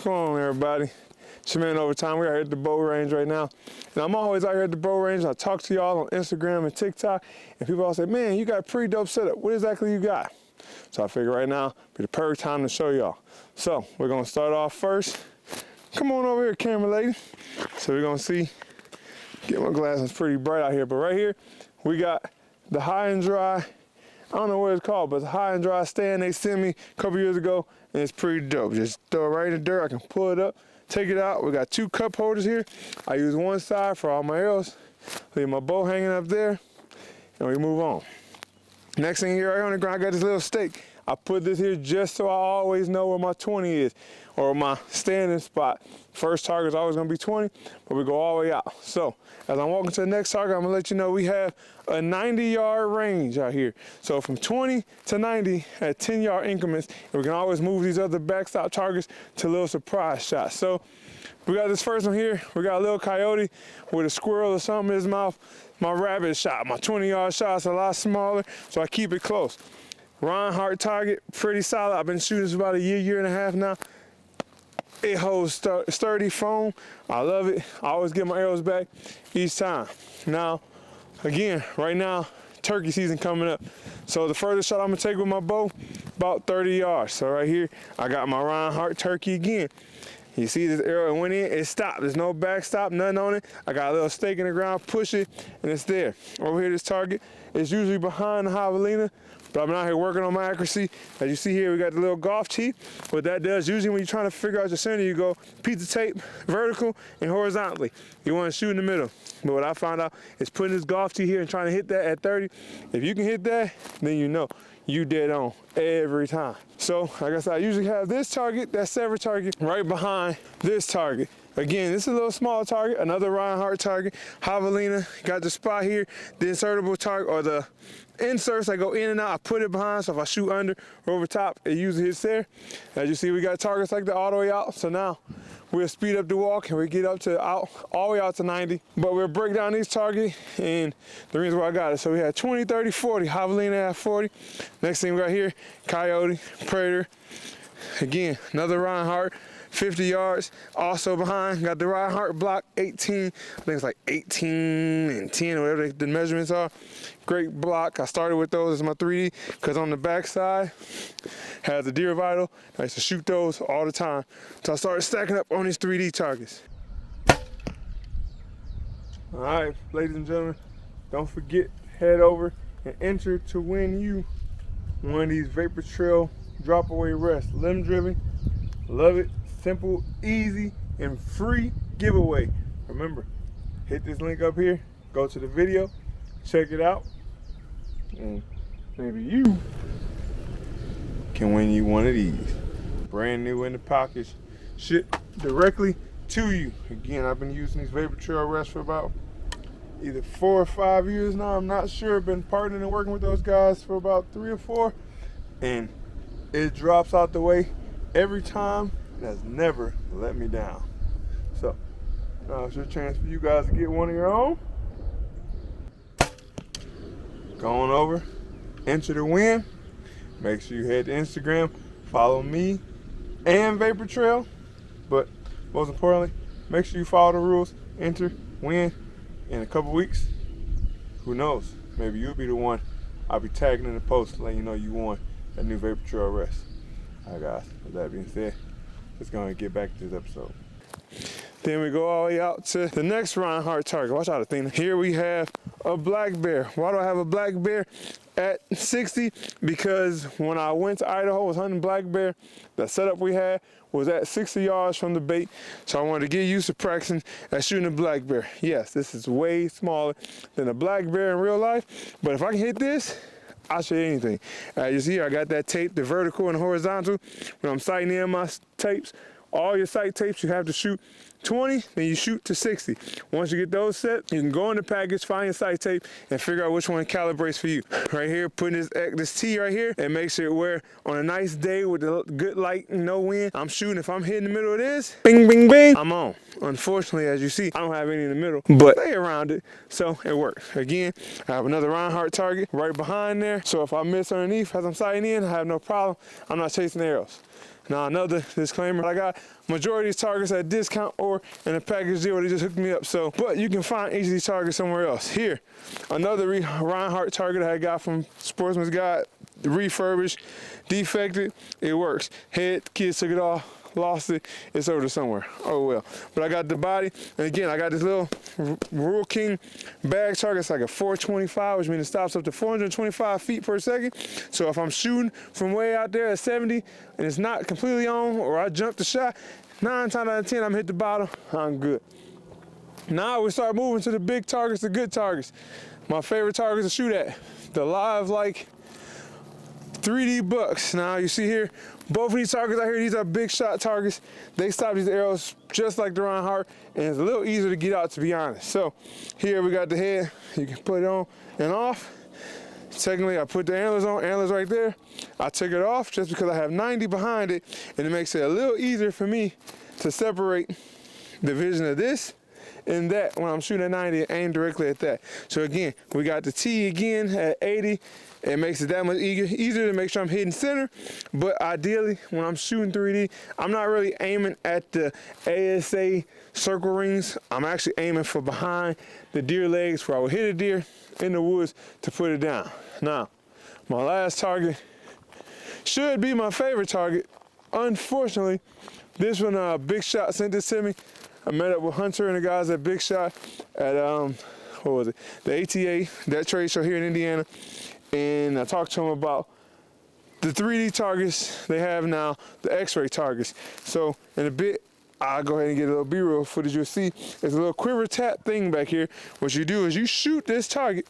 What's going on, everybody? It's your man Overtime. We're here at the bow range right now. And I'm always out here at the bow range. I talk to y'all on Instagram and TikTok, and people all say, man, you got a pretty dope setup. What exactly you got? So I figure right now be the perfect time to show y'all. So we're gonna start off first. Come on over here, camera lady. So we're gonna see, get my glasses, it's pretty bright out here, but right here, we got the high and dry, I don't know what it's called, but it's a high and dry stand they sent me a couple years ago, and it's pretty dope. Just throw it right in the dirt, I can pull it up, take it out. We got 2 cup holders here. I use one side for all my arrows, leave my bow hanging up there, and we move on. Next thing here, right on the ground, I got this little stake. I put this here just so I always know where my 20 is, or my standing spot. First target is always gonna be 20, but we go all the way out. So as I'm walking to the next target, I'm gonna let you know we have a 90-yard range out here. So from 20 to 90 at 10-yard increments, and we can always move these other backstop targets to little surprise shots. So we got this first one here. We got a little coyote with a squirrel or something in his mouth. My rabbit shot, my 20-yard shot's a lot smaller, so I keep it close. Reinhardt target, pretty solid. I've been shooting this about a year and a half now. It holds sturdy foam. I love it. I always get my arrows back each time. Now, again, right now, turkey season coming up. So the furthest shot I'm gonna take with my bow, about 30 yards. So right here, I got my Reinhardt turkey again. You see this arrow, it went in, it stopped. There's no backstop, nothing on it. I got a little stake in the ground, push it, and it's there. Over here, this target is usually behind the javelina, but I've been out here working on my accuracy. As you see here, we got the little golf tee. What that does, usually when you're trying to figure out your center, you go piece of tape, vertical and horizontally. You want to shoot in the middle. But what I found out is putting this golf tee here and trying to hit that at 30. If you can hit that, then you know you dead on every time. So, like I said, I usually have this target, that sever target, right behind this target. Again, this is a little small target, another Reinhardt target. Javelina, got the spot here, the insertable target, or the inserts that go in and out, I put it behind, so if I shoot under or over top, it usually hits there. As you see, we got targets like that all the way out, so now we'll speed up the walk and we get up to all the way out to 90. But we'll break down these targets and the reason why I got it. So we had 20, 30, 40, Javelina at 40. Next thing we got here, coyote, predator. Again, another Reinhardt, 50 yards. Also behind, got the Reinhardt block, 18. I think it's like 18 and 10, or whatever the measurements are. Great block. I started with those as my 3D, because on the back side, has the deer vital. I used to shoot those all the time. So I started stacking up on these 3D targets. All right, ladies and gentlemen, don't forget, head over and enter to win you one of these Vapor Trail drop away rests. Limb driven, love it. Simple, easy, and free giveaway. Remember, hit this link up here, go to the video, check it out, and maybe you can win you one of these. Brand new in the package, shipped directly to you. Again, I've been using these Vapor Trail rests for about either 4 or 5 years now. I'm not sure. Been partnering and working with those guys for about 3 or 4, and it drops out the way every time. Has never let me down. So now it's your chance for you guys to get one of your own. Go on over, enter to win. Make sure you head to Instagram, follow me and Vapor Trail. But most importantly, make sure you follow the rules, enter, win. In a couple weeks, who knows? Maybe you'll be the one I'll be tagging in the post, letting you know you won that new Vapor Trail rest. All right, guys, with that being said, let's go and get back to this episode. Then we go all the way out to the next Reinhardt target. Watch out, Athena. Here we have a black bear. Why do I have a black bear at 60? Because when I went to Idaho, I was hunting black bear. The setup we had was at 60 yards from the bait. So I wanted to get used to practicing at shooting a black bear. Yes, this is way smaller than a black bear in real life. But if I can hit this, I'll shoot anything. As you see here, I got that tape, the vertical and the horizontal. When I'm sighting in my tapes, all your sight tapes, you have to shoot 20, then you shoot to 60. Once you get those set, you can go in the package, find your sight tape, and figure out which one calibrates for you. Right here, putting this T right here, and make sure it wear on a nice day with a good light and no wind. I'm shooting, if I'm hitting the middle of this, bing, bing, bing, I'm on. Unfortunately, as you see, I don't have any in the middle, but stay around it, so it works. Again, I have another Reinhardt target right behind there, so if I miss underneath as I'm sighting in, I have no problem. I'm not chasing arrows. Now, another disclaimer, I got majority of these targets at discount or in a package deal where they just hooked me up. So, but you can find each of these targets somewhere else. Here, another Reinhardt target I got from Sportsman's Guide, refurbished, defected, it works. Head, kids took it off, lost it, it's over to somewhere. Oh well. But I got the body, and again, I got this little Rural King bag target. It's like a 425, which means it stops up to 425 feet per second. So if I'm shooting from way out there at 70 and it's not completely on, or I jump the shot, 9 times out of 10, I'm hit the bottom, I'm good. Now we start moving to the big targets, the good targets. My favorite targets to shoot at, the live like 3D bucks. Now you see here, both of these targets out here, these are big shot targets. They stop these arrows just like the Reinhardt, and it's a little easier to get out, to be honest. So here we got the head, you can put it on and off. Secondly, I put the antlers on, antlers right there. I took it off just because I have 90 behind it, and it makes it a little easier for me to separate the vision of this and that when I'm shooting at 90 and aim directly at that. So again, we got the T again at 80. It makes it that much easier to make sure I'm hitting center. But ideally, when I'm shooting 3D, I'm not really aiming at the ASA circle rings. I'm actually aiming for behind the deer legs where I would hit a deer in the woods to put it down. Now, my last target should be my favorite target. Unfortunately, this one, Big Shot sent this to me. I met up with Hunter and the guys at Big Shot at, what was it? The ATA, that trade show here in Indiana. And I talked to them about the 3D targets they have now, the X-ray targets. So in a bit, I'll go ahead and get a little B-roll footage. You'll see there's a little quiver tap thing back here. What you do is you shoot this target,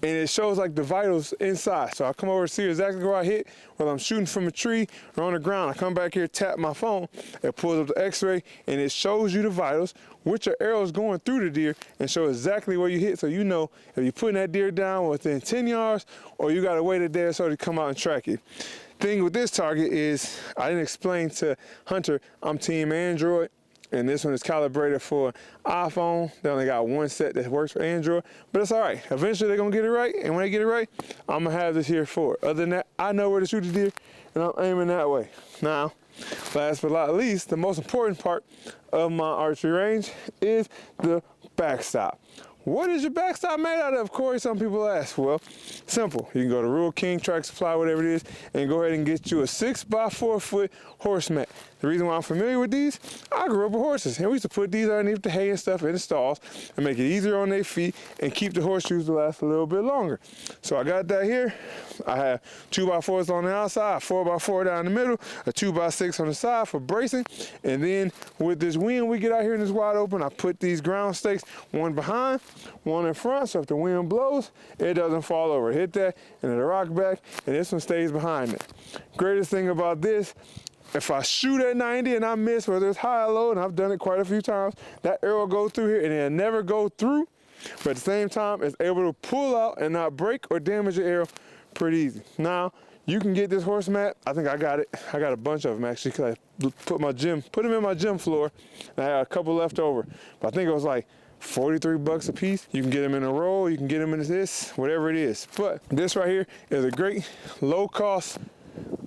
and it shows like the vitals inside. So I come over and see exactly where I hit, whether I'm shooting from a tree or on the ground. I come back here, tap my phone, it pulls up the X-ray, and it shows you the vitals, which are arrows going through the deer, and show exactly where you hit, so you know if you're putting that deer down within 10 yards or you gotta wait a day or so to come out and track it. Thing with this target is, I didn't explain to Hunter, I'm team Android, and this one is calibrated for iPhone. They only got one set that works for Android, but it's all right. Eventually they're gonna get it right, and when they get it right, I'm gonna have this here for it. Other than that, I know where to shoot the deer, and I'm aiming that way. Now, last but not least, the most important part of my archery range is the backstop. What is your backstop made out of, Corey? Some people ask. Well, simple. You can go to Rural King, Track Supply, whatever it is, and go ahead and get you a 6x4 foot horse mat. The reason why I'm familiar with these, I grew up with horses, and we used to put these underneath the hay and stuff in the stalls and make it easier on their feet and keep the horseshoes to last a little bit longer. So I got that here. I have 2x4s on the outside, 4x4 down the middle, a 2x6 on the side for bracing, and then with this wind we get out here in this wide open, I put these ground stakes, one behind, one in front, so if the wind blows, it doesn't fall over. Hit that, and it'll rock back, and this one stays behind it. Greatest thing about this, if I shoot at 90 and I miss, whether it's high or low, and I've done it quite a few times, that arrow will go through here and it'll never go through, but at the same time, it's able to pull out and not break or damage the arrow pretty easy. Now, you can get this horse mat. I think I got it. I got a bunch of them actually, because I put them in my gym floor, and I had a couple left over. But I think it was like 43 bucks a piece. You can get them in a roll, you can get them in this, whatever it is. But this right here is a great low cost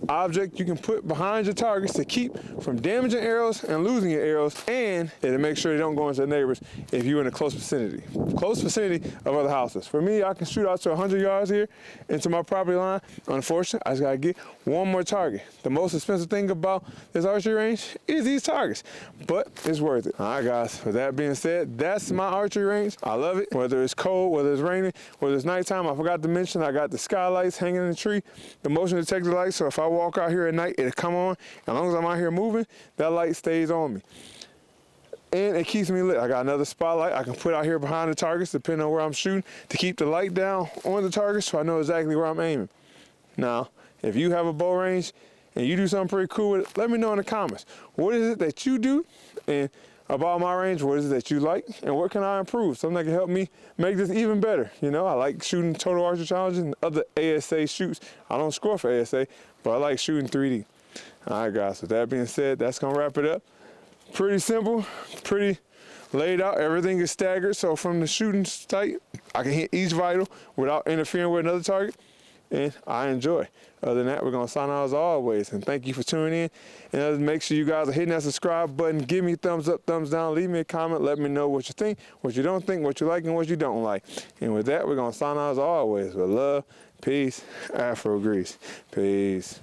object you can put behind your targets to keep from damaging arrows and losing your arrows, and it'll make sure they don't go into the neighbors if you're in a close vicinity of other houses. For me, I can shoot out to 100 yards here into my property line. Unfortunately, I just gotta get one more target. The most expensive thing about this archery range is these targets, but it's worth it. All right, guys, with that being said, that's my archery range. I love it, whether it's cold, whether it's raining, whether it's nighttime. I forgot to mention I got the skylights hanging in the tree, the motion detector lights, so if I walk out here at night, it'll come on. As long as I'm out here moving, that light stays on me. And it keeps me lit. I got another spotlight I can put out here behind the targets, depending on where I'm shooting, to keep the light down on the target so I know exactly where I'm aiming. Now, if you have a bow range and you do something pretty cool with it, let me know in the comments. What is it that you do? And about my range, what is it that you like? And what can I improve? Something that can help me make this even better. You know, I like shooting Total Archery Challenges and other ASA shoots. I don't score for ASA, but I like shooting 3D. All right, guys, with that being said, that's gonna wrap it up. Pretty simple, pretty laid out. Everything is staggered, so from the shooting sight, I can hit each vital without interfering with another target. and I enjoy. Other than that, we're going to sign out as always. And thank you for tuning in. And make sure you guys are hitting that subscribe button. Give me a thumbs up, thumbs down. Leave me a comment. Let me know what you think, what you don't think, what you like, and what you don't like. And with that, we're going to sign out as always with love, peace, Afro Grease. Peace.